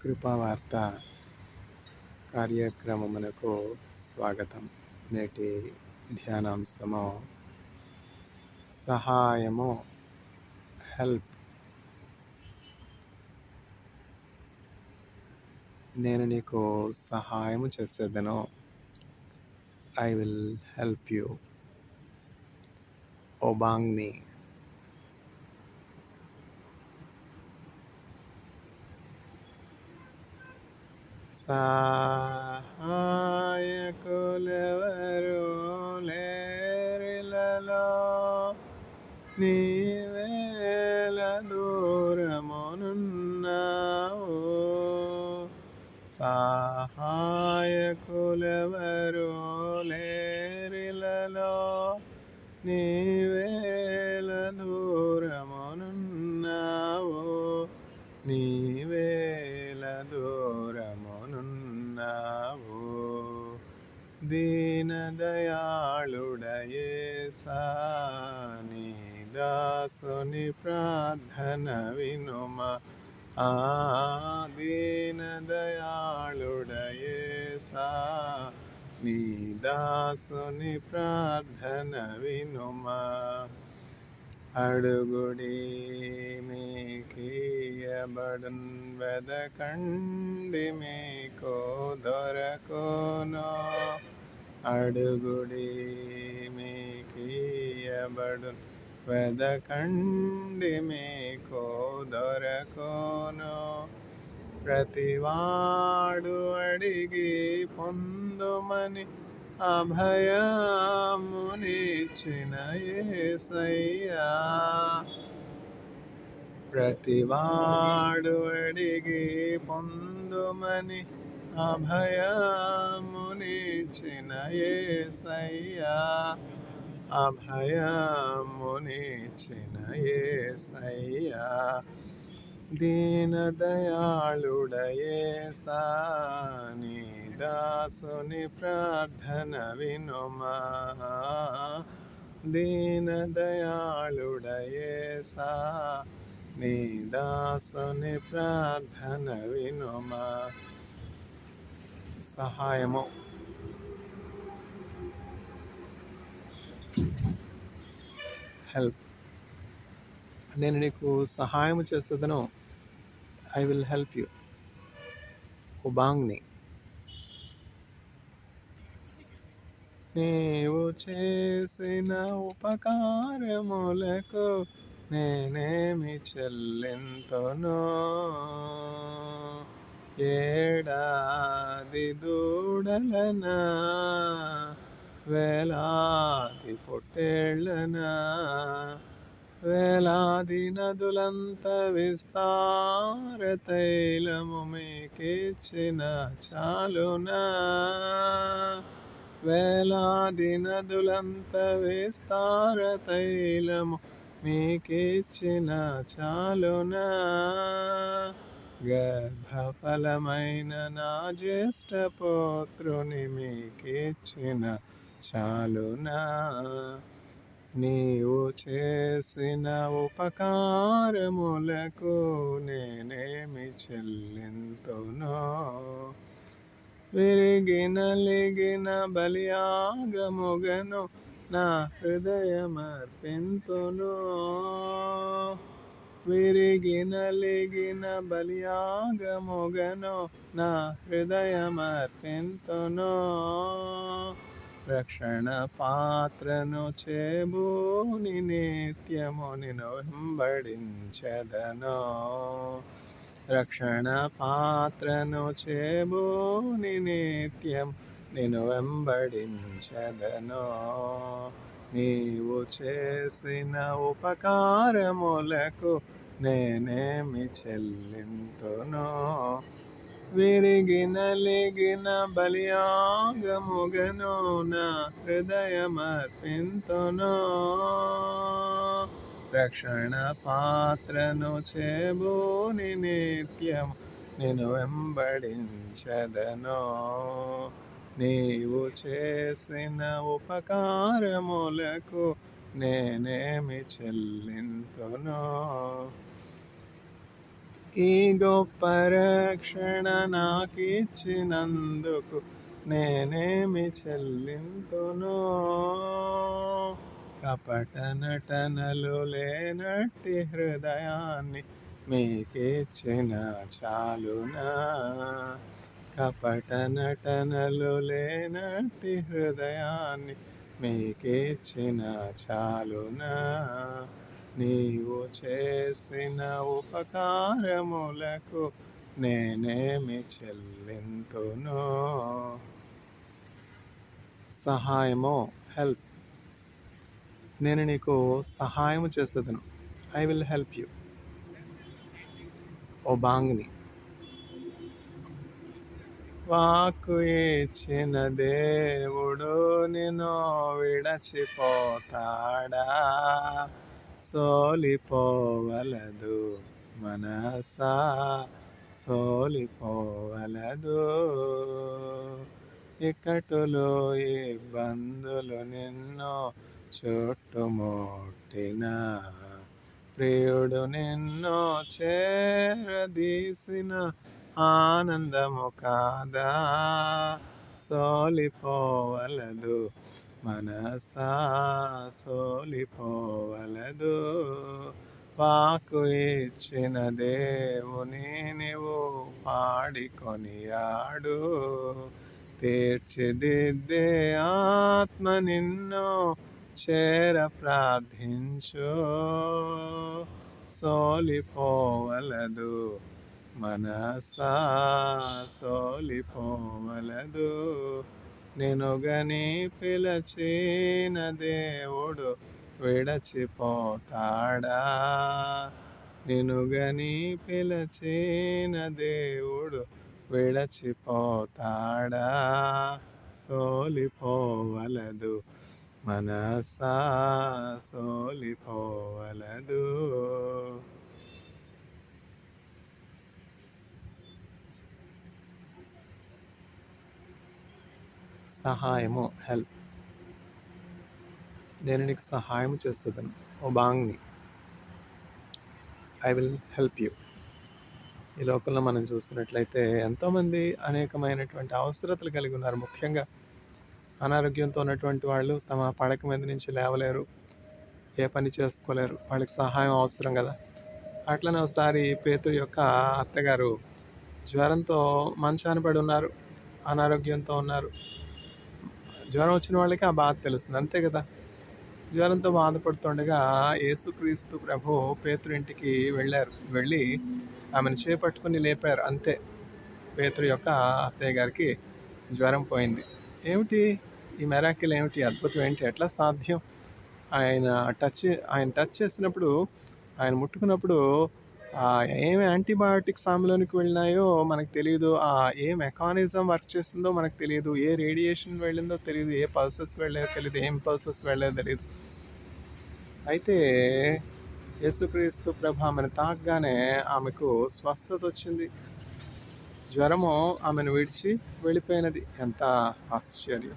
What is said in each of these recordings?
కృపావార్త కార్యక్రమమునకు స్వాగతం. నేటి ధ్యానాంశము సహాయము, హెల్ప్. నేను నీకు సహాయము చేసేదను. I will help you. ఒబాంగ్ని. సహాయకులెవరు లేరిలలో, నీవేల దూరమునున్నావు. సహాయకులెవరు లేరిలలో, నీవేల దూరమునున్నావు. నీవేల దూరమునున్నావు. దీనదయాళుడ యేసా, నీ దాసుని ప్రార్థన వినుమా. దీనదయాళుడ యేసా, నీ దాసుని ప్రార్థన వినుమా. అడుగుడి మీకియ్యబడున్, వెదకండి మీకు దొరకును. అడుగుడి మీకియ్యబడున్, వెదకండి మీకు దొరకును. ప్రతివాడు అడిగి పొందుమని అభయమునిచ్చిన యేసయ్యా. ప్రతివాడు అడిగి పొందుమని అభయమునిచ్చిన యేసయ్యా. అభయమునిచ్చిన యేసయ్యా. దీనదయాళుడ యేసా, నీ దాసుని ప్రార్థన వినుమా. దీనదయాళుడ యేసా, నీ దాసుని ప్రార్థన వినుమా. సహాయము, హెల్ప్. నేను నీకు సహాయం చేసేదను. I will help you. ఉబాంగ్ని. నీవు చేసిన ఉపకారములకు నేనేమి చెల్లింతును. ఏడాది దూడలనా, వేలాది పొట్టేళ్ళనా, వేలాది నదులంత విస్తార తైలము మీకిచ్చిన చాలునా. వేలాది నదులంత విస్తార తైలము మీకిచ్చిన చాలునా. గర్భఫలమైన నా జ్యేష్ఠ పుత్రుని మీకిచ్చిన చాలునా. నీవు చేసిన ఉపకారములకు నేనేమి చెల్లింతును. విరిగి నలిగిన బలియాగముగను నా హృదయమర్పింతును. విరిగి నలిగిన బలియాగముగను నా హృదయమర్పింతును. రక్షణ పాత్రను చేబూని నిత్యము నిన్ను వెంబడించెదను. రక్షణ పాత్రను చేబూని నిత్యం నిన్ను వెంబడించెదను. నీవు చేసిన ఉపకారములకు నేనేమి చెల్లింతును. విరిగి నలిగిన బలియాగముగను నా హృదయమర్పింతును. రక్షణ పాత్రను చేబూని నిత్యం నిన్ను వెంబడించెదను. నీవు చేసిన ఉపకారములకు నేనేమి చెల్లింతును. ఈ గొప్ప రక్షణ నాకిచ్చినందుకు నేనేమి చెల్లింతును. కపట నటనలు లేనట్టి హృదయాన్ని మీకిచ్చిన చాలునా. కపట నటనలు లేనట్టి హృదయాన్ని మీకిచ్చిన చాలునా. నీవు చేసిన ఉపకారములకు నేనేమి చెల్లింతును. సహాయము, హెల్ప్. నేను నీకు సహాయము చేసేదను. I will help you. ఓ బాంగ్ని. వాక్కు ఇచ్చిన దేవుడు నిన్ను విడచిపోతాడా. సోలిపోవలదు మనసా, సోలిపోవలదు. ఇక్కటులు ఇబ్బందులు నిన్ను చుట్టుముట్టిన ప్రియుడు నిన్ను చేరదీసిన ఆనందము కాదా. సోలిపోవలదు మనసా, సోలిపోవలదు. వాకు ఇచ్చిన దేవుని నీవు పాడికొనియాడు. తీర్చిదిద్దే ఆత్మ నిన్ను చేర ప్రార్థించు. సోలిపోవలదు మనసా, సోలిపోవలదు. నేను గని పిలచిన దేవుడు విడచిపోతాడా. నిన్ను గని పిలచిన దేవుడు విడచిపోతాడా. సోలిపోవలదు మనసా, సోలిపోవలదు. సహాయము, హెల్ప్. నేను నీకు సహాయం చేసేదను. ఓ బాంగ్ని. I will help you. ఈ లోకంలో మనం చూస్తున్నట్లయితే ఎంతోమంది అనేకమైనటువంటి అవసరతలు కలిగి ఉన్నారు. ముఖ్యంగా అనారోగ్యంతో ఉన్నటువంటి వాళ్ళు తమ పడక మీద నుంచి లేవలేరు, ఏ పని చేసుకోలేరు. వాళ్ళకి సహాయం అవసరం కదా. అట్లనే ఒకసారి పేతురు యొక్క అత్తగారు జ్వరంతో మంచాన పడి ఉన్నారు, అనారోగ్యంతో ఉన్నారు. జ్వరం వచ్చిన వాళ్ళకి ఆ బాధ తెలుస్తుంది, అంతే కదా. జ్వరంతో బాధపడుతుండగా యేసుక్రీస్తు ప్రభు పేతురు ఇంటికి వెళ్ళి ఆమెను చేపట్టుకుని లేపారు. అంతే, పేతురు యొక్క అత్తయ్య గారికి జ్వరం పోయింది. ఏమిటి ఈ మెరాకిల్, ఏమిటి అద్భుతం, ఏంటి, ఎట్లా సాధ్యం? ఆయన టచ్ చేసినప్పుడు, ఆయన ముట్టుకున్నప్పుడు ఏం యాంటీబయాటిక్స్ ఆమెలోనికి వెళ్ళినాయో మనకు తెలియదు. ఏ మెకానిజం వర్క్ చేసిందో మనకు తెలియదు. ఏ రేడియేషన్ వెళ్ళిందో తెలియదు. ఏ పల్సెస్ వెళ్ళేదో తెలియదు. ఏం పల్సెస్ వెళ్ళేదో తెలియదు. అయితే యేసుక్రీస్తు ప్రభు ఆమెను తాకగానే ఆమెకు స్వస్థత వచ్చింది. జ్వరము ఆమెను విడిచి వెళ్ళిపోయినది. ఎంత ఆశ్చర్యం!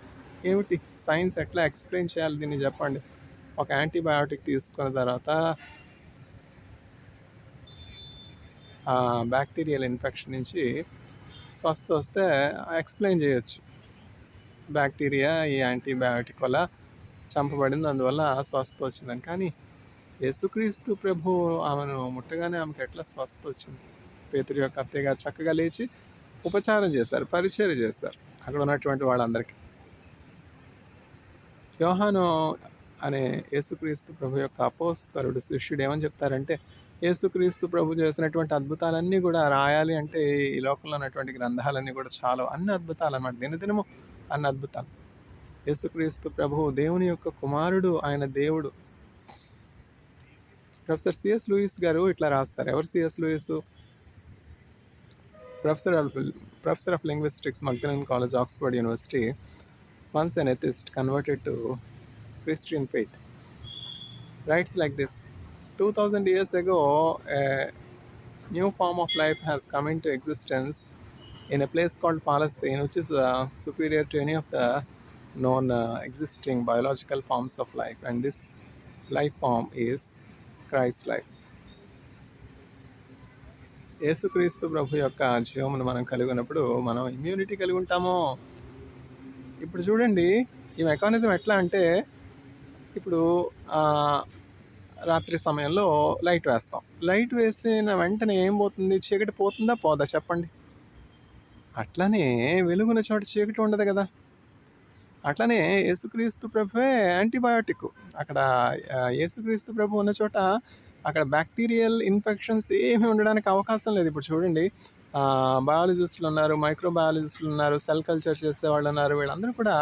ఏమిటి సైన్స్, ఎట్లా ఎక్స్ప్లెయిన్ చేయాలి దీన్ని చెప్పండి. ఒక యాంటీబయాటిక్ తీసుకున్న తర్వాత బ్యాక్టీరియల్ ఇన్ఫెక్షన్ నుంచి స్వస్థ వస్తే ఎక్స్ప్లెయిన్ చేయొచ్చు. బ్యాక్టీరియా ఈ యాంటీబయాటిక్ వల్ల చంపబడింది, అందువల్ల స్వస్థ వచ్చిందని. కానీ యేసుక్రీస్తు ప్రభు ఆమెను ముట్టగానే ఆమెకు ఎట్లా స్వస్థ వచ్చింది? పేతురు యొక్క అత్తయ్య గారు చక్కగా లేచి ఉపచారం చేశారు, పరిచర్య చేశారు అక్కడ ఉన్నటువంటి వాళ్ళందరికీ. యోహాను అనే యేసుక్రీస్తు ప్రభు యొక్క అపోస్తలుడు శిష్యుడు ఏమని చెప్తారంటే, యేసుక్రీస్తు ప్రభు చేసినటువంటి అద్భుతాలన్నీ కూడా రాయాలి అంటే ఈ లోకంలో ఉన్నటువంటి గ్రంథాలన్నీ కూడా చాలా, అన్ని అద్భుతాలు అన్నమాట, దినదినము అన్ని అద్భుతాలు. యేసుక్రీస్తు ప్రభు దేవుని యొక్క కుమారుడు, ఆయన దేవుడు. ప్రొఫెసర్ సిఎస్ లూయిస్ గారు ఇట్లా రాస్తారు. ఎవరు CS Lewis? Professor of linguistics, Magdalen college, Oxford university. Once an atheist converted to Christian faith, writes like this: 2000 years ago, a new form of life has come into existence in a place called Palestine, which is superior to any of the known existing biological forms of life, and this life form is Christ life. యేసుక్రీస్తు ప్రభు యొక్క జీవమును మనం కలిగి ఉన్నప్పుడు మనం immunity కలిగి ఉంటాము. ఇప్పుడు చూడండి, ఈ మెకానిజం ఎట్లా అంటే, ఇప్పుడు రాత్రి సమయంలో లైట్ వేస్తాం. లైట్ వేసిన వెంటనే ఏం పోతుంది? చీకటి పోతుందా పోదా చెప్పండి? అట్లనే వెలుగున్న చోట చీకటి ఉండదు కదా. అట్లనే యేసుక్రీస్తు ప్రభువే యాంటీబయాటిక్. అక్కడ యేసుక్రీస్తు ప్రభు ఉన్న చోట అక్కడ బ్యాక్టీరియల్ ఇన్ఫెక్షన్స్ ఏమి ఉండడానికి అవకాశం లేదు. ఇప్పుడు చూడండి, బయాలజిస్టులు ఉన్నారు, మైక్రోబయాలజిస్టులు ఉన్నారు, సెల్ కల్చర్ చేసేవాళ్ళు ఉన్నారు. వీళ్ళందరూ కూడా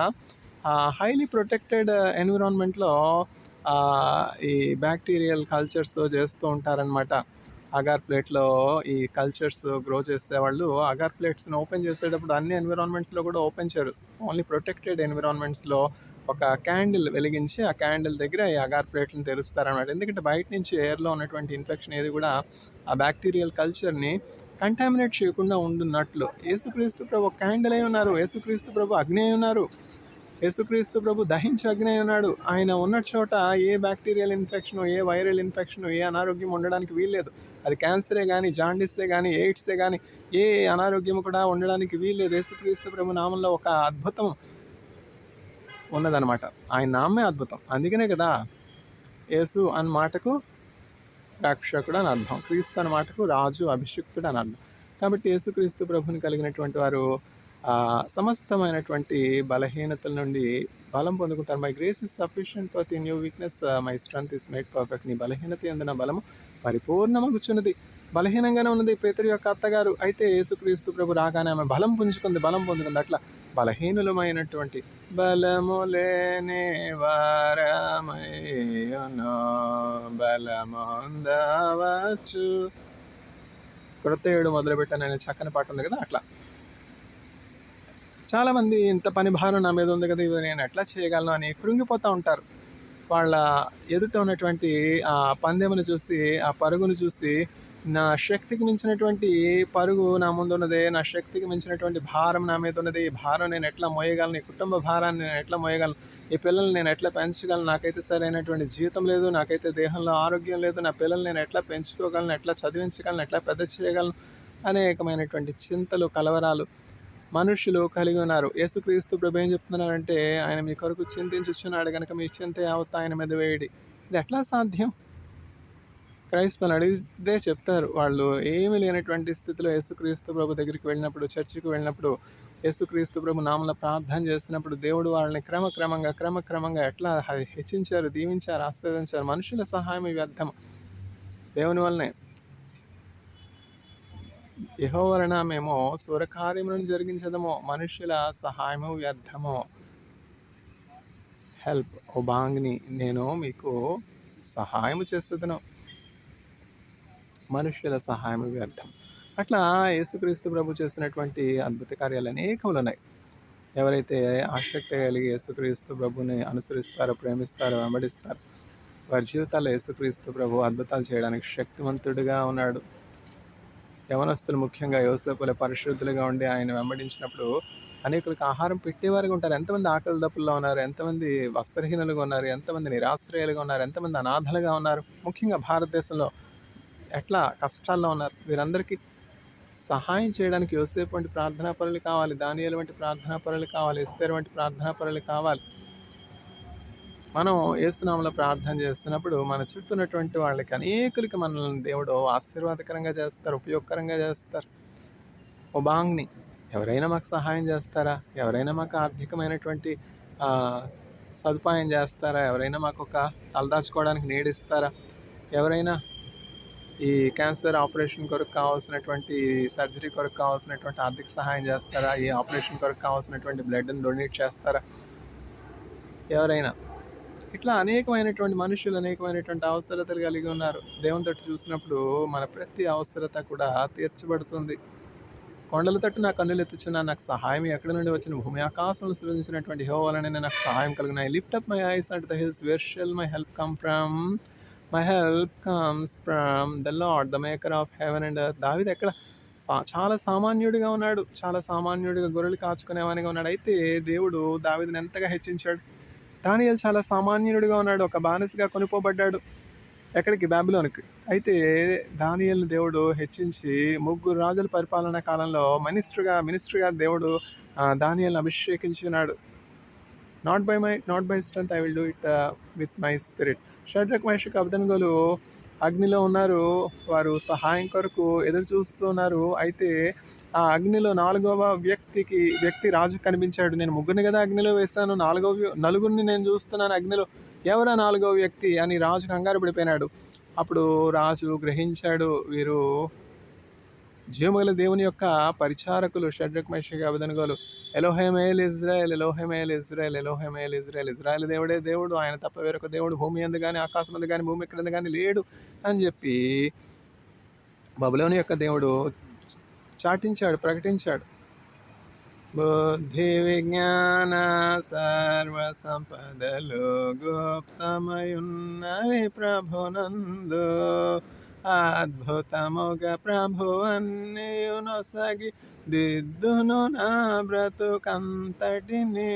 హైలీ ప్రొటెక్టెడ్ ఎన్విరాన్మెంట్లో ఈ బ్యాక్టీరియల్ కల్చర్స్ చేస్తూ ఉంటారనమాట. అగార్ ప్లేట్లో ఈ కల్చర్స్ గ్రో చేసేవాళ్ళు అగార్ ప్లేట్స్ని ఓపెన్ చేసేటప్పుడు అన్ని ఎన్విరాన్మెంట్స్లో కూడా ఓపెన్ చేయరు. ఓన్లీ ప్రొటెక్టెడ్ ఎన్విరాన్మెంట్స్లో ఒక క్యాండిల్ వెలిగించి ఆ క్యాండిల్ దగ్గర ఈ అగార్ ప్లేట్లను తెరుస్తారనమాట. ఎందుకంటే బయట నుంచి ఎయిర్లో ఉన్నటువంటి ఇన్ఫెక్షన్ ఏది కూడా ఆ బ్యాక్టీరియల్ కల్చర్ని కంటామినేట్ చేయకుండా ఉండున్నట్లు. యేసుక్రీస్తు ప్రభు క్యాండిల్ అయి ఉన్నారు, యేసుక్రీస్తు ప్రభు అగ్ని అయి ఉన్నారు, యేసుక్రీస్తు ప్రభు దహించి అగ్ని అయి ఉన్నాడు. ఆయన ఉన్న చోట ఏ బ్యాక్టీరియల్ ఇన్ఫెక్షన్, ఏ వైరల్ ఇన్ఫెక్షన్, ఏ అనారోగ్యం ఉండడానికి వీల్లేదు. అది క్యాన్సరే కానీ, జాండిస్సే కానీ, ఎయిడ్సే కానీ ఏ అనారోగ్యం కూడా ఉండడానికి వీల్లేదు. యేసుక్రీస్తు ప్రభు నామంలో ఒక అద్భుతం ఉన్నదనమాట. ఆయన నామే అద్భుతం. అందుకనే కదా యేసు అన్న మాటకు రక్షకుడు అని అర్థం, క్రీస్తు అన్న మాటకు రాజు, అభిషిక్తుడు అని అర్థం. కాబట్టి యేసుక్రీస్తు ప్రభుని కలిగినటువంటి వారు సమస్తమైనటువంటి బలహీనతల నుండి బలం పొందుకుంటారు. My grace is sufficient for in your weakness, my strength is made perfect. నీ బలహీనత యందు నా బలము పరిపూర్ణమగుచున్నది. బలహీనంగానే ఉన్నది పేతురు యొక్క అత్తగారు. అయితే యేసుక్రీస్తు ప్రభు రాగానే ఆమె బలం పొందుకుంది. అట్లా బలహీనులమైనటువంటి బలము లేని వారమయ్యును బలమొందవచ్చు. క్రొత్త ఏడు మొదలుపెట్టాననే చక్కని పాట ఉంది కదా. అట్లా చాలామంది ఇంత పని భారం నా మీద ఉంది కదా, ఇవి నేను ఎట్లా చేయగలను అని కృంగిపోతూ ఉంటారు. వాళ్ళ ఎదుట ఉన్నటువంటి ఆ పందెమును చూసి, ఆ పరుగును చూసి, నా శక్తికి మించినటువంటి పరుగు నా ముందు ఉన్నదే, నా శక్తికి మించినటువంటి భారం నా మీద ఉన్నది, ఈ భారం నేను ఎట్లా మోయగలను, ఈ కుటుంబ భారాన్ని నేను ఎట్లా మోయగలను, ఈ పిల్లల్ని నేను ఎట్లా పెంచగలను, నాకైతే సరైనటువంటి జీవితం లేదు, నాకైతే దేహంలో ఆరోగ్యం లేదు, నా పిల్లల్ని నేను ఎట్లా పెంచుకోగలను, ఎట్లా చదివించగలను, ఎట్లా పెద్ద చేయగలను, అనేకమైనటువంటి చింతలు, కలవరాలు మనుషులు కలిగి ఉన్నారు. యేసుక్రీస్తు ప్రభు ఏం చెప్తున్నారంటే, ఆయన మీ కొరకు చింతించుచున్నాడు కనుక మీ చింత యావత్తు ఆయన మీద వేయడి. ఇది ఎట్లా సాధ్యం? క్రైస్తవులు అడిగితే చెప్తారు. వాళ్ళు ఏమీ లేనటువంటి స్థితిలో యేసుక్రీస్తు ప్రభు దగ్గరికి వెళ్ళినప్పుడు, చర్చికి వెళ్ళినప్పుడు, యేసుక్రీస్తు ప్రభు నామములో ప్రార్థన చేసినప్పుడు దేవుడు వాళ్ళని క్రమక్రమంగా ఎట్లా హెచ్చించారు, దీవించారు, ఆశీర్వదించారు. మనుషుల సహాయం వ్యర్థం, దేవుని వల్లనే. యెహోవా వలన మేము సూరకార్యములను జరిగించదము, మనుషుల సహాయము వ్యర్థము. హెల్ప్ ఓ బాంగ్ని, నేను మీకు సహాయము చేసేదను, మనుష్యుల సహాయం వ్యర్థం. అట్లా యేసుక్రీస్తు ప్రభు చేసినటువంటి అద్భుత కార్యాలు అనేకములు ఉన్నాయి. ఎవరైతే ఆసక్తి కలిగి యేసుక్రీస్తు ప్రభుని అనుసరిస్తారో, ప్రేమిస్తారో, వెంబడిస్తారో, వారి జీవితాల్లో యేసుక్రీస్తు ప్రభు అద్భుతాలు చేయడానికి శక్తివంతుడిగా ఉన్నాడు. యవనస్తులు ముఖ్యంగా యోసేపుల పరిశుద్ధులుగా ఉండి ఆయన వెంబడించినప్పుడు అనేకులకు ఆహారం పెట్టేవారుగా ఉంటారు. ఎంతమంది ఆకలి దప్పుల్లో ఉన్నారు, ఎంతమంది వస్త్రహీనులుగా ఉన్నారు, ఎంతమంది నిరాశ్రయాలుగా ఉన్నారు, ఎంతమంది అనాథలుగా ఉన్నారు. ముఖ్యంగా భారతదేశంలో ఎట్లా కష్టాల్లో ఉన్నారు. వీరందరికీ సహాయం చేయడానికి యోసేపు వంటి ప్రార్థనా పరులు కావాలి, దానియేలు వంటి ప్రార్థనా పరులు కావాలి, ఎస్తేరు వంటి ప్రార్థనా పరులు కావాలి. మనం యేసునామములో ప్రార్థన చేస్తున్నప్పుడు మన చుట్టూ ఉన్నటువంటి వాళ్ళకి అనేకులకి మనల్ని దేవుడు ఆశీర్వాదకరంగా చేస్తారు, ఉపయోగకరంగా చేస్తారు. ఓ బాంగ్ని, ఎవరైనా మాకు సహాయం చేస్తారా, ఎవరైనా మాకు ఆర్థికమైనటువంటి సదుపాయం చేస్తారా, ఎవరైనా మాకు ఒక తలదాచుకోవడానికి నీడిస్తారా, ఎవరైనా ఈ క్యాన్సర్ ఆపరేషన్ కొరకు కావాల్సినటువంటి సర్జరీ కొరకు కావాల్సినటువంటి ఆర్థిక సహాయం చేస్తారా, ఈ ఆపరేషన్ కొరకు కావాల్సినటువంటి బ్లడ్ని డొనేట్ చేస్తారా, ఎవరైనా. ఇట్లా అనేకమైనటువంటి మనుషులు అనేకమైనటువంటి అవసరతలు కలిగి ఉన్నారు. దేవుని తట్టు చూసినప్పుడు మన ప్రతి అవసరత కూడా తీర్చబడుతుంది. కొండల తట్టు నా కన్నులు ఎత్తుచున్నాను, నాకు సహాయం ఎక్కడి నుండి వచ్చిన, భూమి ఆకాశంలో సృజించినటువంటి యెహోవా వలన నాకు సహాయం కలుగును. I lift up my eyes unto the hills, where shall my help come from? My help comes from the Lord, the maker of heaven and earth. దావీదు ఎక్కడ చాలా సామాన్యుడిగా ఉన్నాడు, చాలా సామాన్యుడిగా గొర్రెలు కాచుకునేవానిగా ఉన్నాడు. అయితే దేవుడు దావీదుని ఎంతగా హెచ్చించాడు. దానియేలు చాలా సామాన్యుడిగా ఉన్నాడు, ఒక బానిసగా కొనుక్కోబడ్డాడు. ఎక్కడికి? బాబిలోనుకి. అయితే దానియేలుని దేవుడు హెచ్చించి 3 రాజుల పరిపాలనా కాలంలో మినిస్టర్‌గా దేవుడు దానియేలుని అభిషేకించున్నాడు. Not by strength I will do it with my spirit. Shadrach, Meshach, అబేద్నెగోలు అగ్నిలో ఉన్నారు. వారు సహాయం కొరకు ఎదురు చూస్తూ ఉన్నారు. అయితే ఆ అగ్నిలో 4వ వ్యక్తి రాజుకు కనిపించాడు. నేను ముగ్గురిని కదా అగ్నిలో వేశాను, నలుగురిని నేను చూస్తున్నాను అగ్నిలో, ఎవరా 4వ వ్యక్తి అని రాజు కంగారు పడిపోయినాడు. అప్పుడు రాజు గ్రహించాడు, వీరు జీవముగల దేవుని యొక్క పరిచారకులు షడ్రక్, మేషక్, అబేద్నెగోలు. Elohim El Israel, Elohim El Israel, Elohim El Israel. Israel దేవుడే దేవుడు, ఆయన తప్ప వేరొక దేవుడు భూమి యందు గాని ఆకాశం యందు గాని భూమి క్రింద గాని లేడు అని చెప్పి బబులోను యొక్క దేవుడు ప్రకటించాడు. బుద్ధి విజ్ఞాన సర్వ సంపదలు గుప్తమయున్నవి ప్రభునందు, అద్భుతముగా ప్రభువన్నీయు నొసగి దిద్దును నా బ్రతుకంతటిని.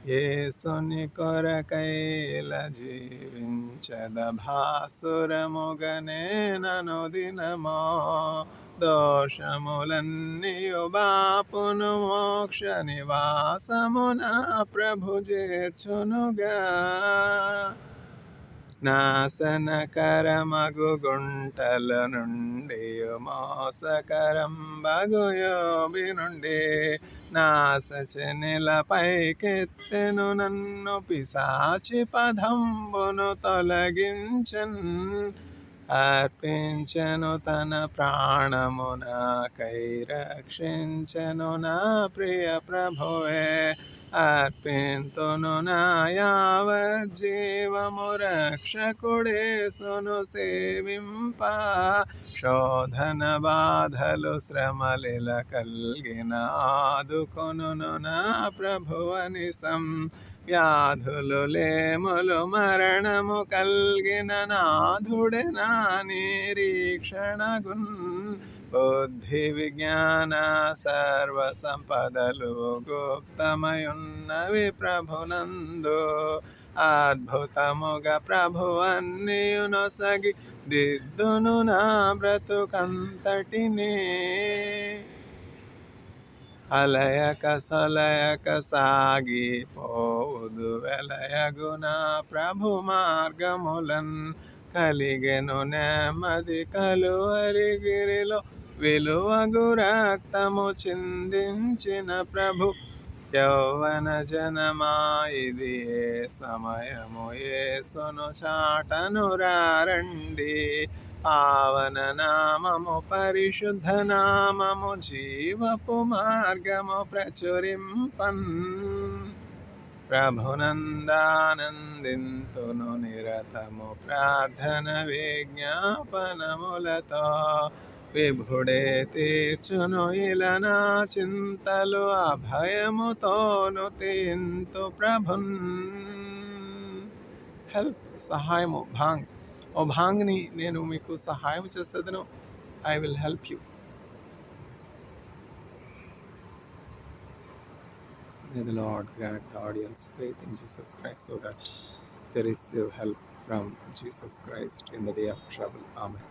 యేసుని కొరకైల జీవించద భాసురముగనే నను దినమో, దోషములన్నీయు బాపును మోక్ష నివాసమున ప్రభు చేర్చునుగా. నాశనకరమగు గుంటల నుండి మోసకరంబగు యోబి నుండి నాశచనిల పైకెత్తెను నన్ను, పిశాచి పదంబును తొలగించన్. అర్పించెను తన ప్రాణము నాకై, రక్షించెను నా ప్రియ ప్రభువే. అర్పింతును నా యావజ్జీవము రక్షకుడేసును సేవింప. శోధన బాధలు శ్రమలిల కల్గిన ఆదుకొనును నా ప్రభువనిసం. వ్యాధులు లేములు మరణము కల్గిన నాథుడే నా నిరీక్షణగున్. బుద్ధి విజ్ఞాన సర్వ సంపదలు గుప్తమయున్నవి ప్రభునందు, అద్భుతముగా ప్రభువన్నీయు నొసగి దిద్దును నా బ్రతుకంతటిని. అలయక సలయక సాగిపోవుదు వెలయగున ప్రభు మార్గములన్. కలిగెను నెమ్మది కలువరిగిరిలో, విలువగు రక్తము చిందించిన ప్రభు. యౌవన జనమా ఇది ఏ సమయము, యేసును చాటను రారండి. పావన నామము పరిశుద్ధ నామము, జీవపు మార్గము ప్రచురింపన్. ప్రభునందానందింతును నిరతము ప్రార్థన విజ్ఞాపనములతో. విభుడే తీర్చును ఇలా నా చింతలు, అభయముతోను తీంతు ప్రభున్. హెల్ప్, సహాయము, భాంగ్. ఓ భాంగ్ని నేను మీకు సహాయం చేసేదను. I will help you. May the Lord grant the audience faith in Jesus Christ so that they receive help from Jesus Christ in the day of trouble. Amen.